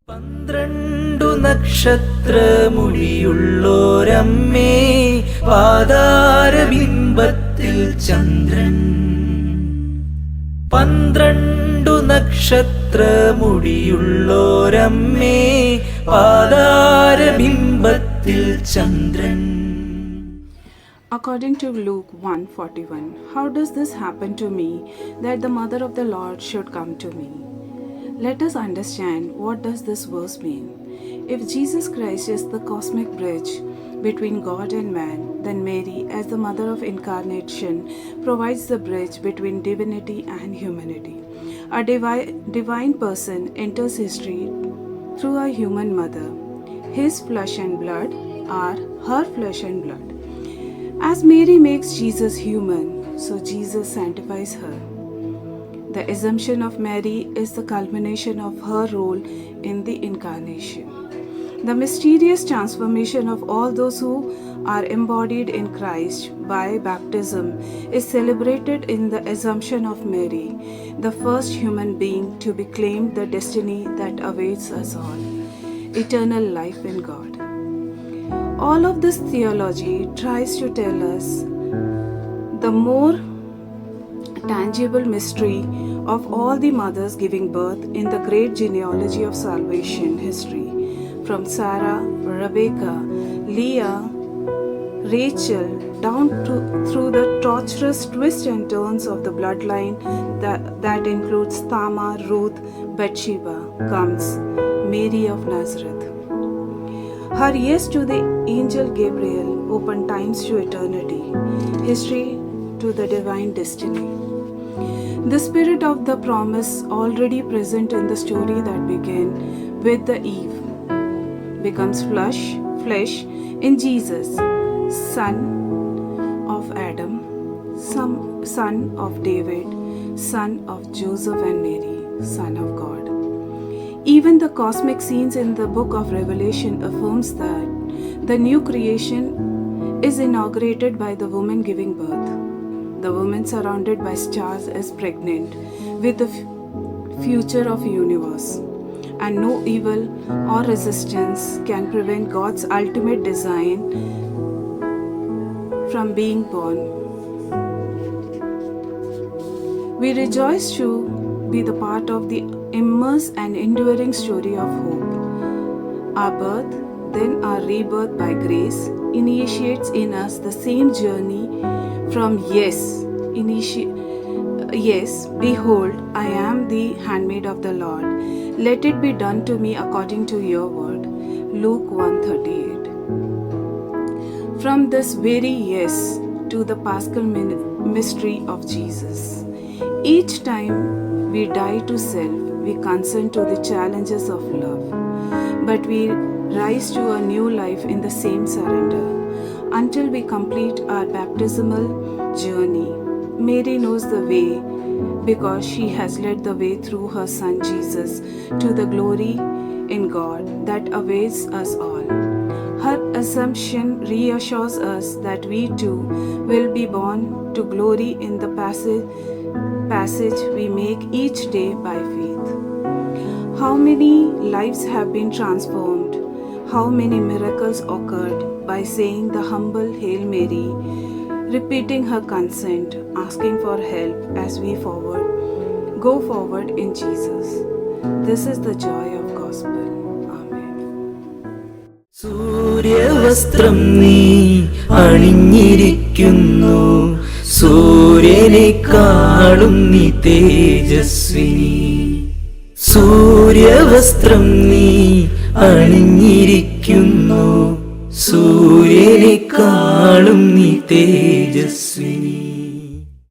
12 നക്ഷത്രമുടിയുള്ളോരമ്മേ, പാതാരബിംബത്തിൽ Chandran. 12 നക്ഷത്രമുടിയുള്ളോരമ്മേ, പാതാരബിംബത്തിൽ Chandran. According to Luke 1:41, how does this happen to me that the mother of the Lord should come to me? Let us understand what does this verse mean. If Jesus Christ is the cosmic bridge between God and man, then Mary, as the mother of incarnation, provides the bridge between divinity and humanity. A divine person enters history through a human mother. His flesh and blood are her flesh and blood. As Mary makes Jesus human, so Jesus sanctifies her. The assumption of Mary is the culmination of her role in the incarnation. The mysterious transformation of all those who are embodied in Christ by baptism is celebrated in the assumption of Mary, the first human being to be claimed the destiny that awaits us all, eternal life in God. All of this theology tries to tell us the more tangible mystery of all the mothers giving birth in the great genealogy of salvation history, from Sarah, Rebecca, Leah, Rachel, down through the torturous twists and turns of the bloodline that includes Tamar, Ruth, Bathsheba, comes Mary of Nazareth. Her yes to the angel Gabriel opened times to eternity, history to the divine destiny. The spirit of the promise already present in the story that began with the Eve becomes flesh in Jesus, son of Adam, son of David, son of Joseph and Mary, son of God. Even the cosmic scenes in the book of Revelation affirms that the new creation is inaugurated by the woman giving birth. The woman surrounded by stars is pregnant with the future of the universe, and no evil or resistance can prevent God's ultimate design from being born. We rejoice to be the part of the immense and enduring story of hope. Our birth, then our rebirth by grace, initiates in us the same journey from yes, behold, I am the handmaid of the Lord. Let it be done to me according to your word. Luke 1:38. From this very yes to the Paschal mystery of Jesus. Each time we die to self, we consent to the challenges of love, but we rise to a new life in the same surrender until we complete our baptismal journey. Mary knows the way because she has led the way through her Son Jesus to the glory in God that awaits us all. Her assumption reassures us that we too will be born to glory in the passage we make each day by faith. How many lives have been transformed? How many miracles occurred by saying the humble Hail Mary, repeating her consent, asking for help as we go forward in Jesus. This is the joy of gospel. Amen. സൂര്യവസ്ത്രം നീ അണിഞ്ഞിരിക്കുന്നു, സൂര്യനെക്കാളും നീ തേജസ്വിനി. സൂര്യവസ്ത്രം നീ അണിഞ്ഞിരിക്കുന്നു, സൂര്യനെക്കാളും നീ തേജസ്വിനി.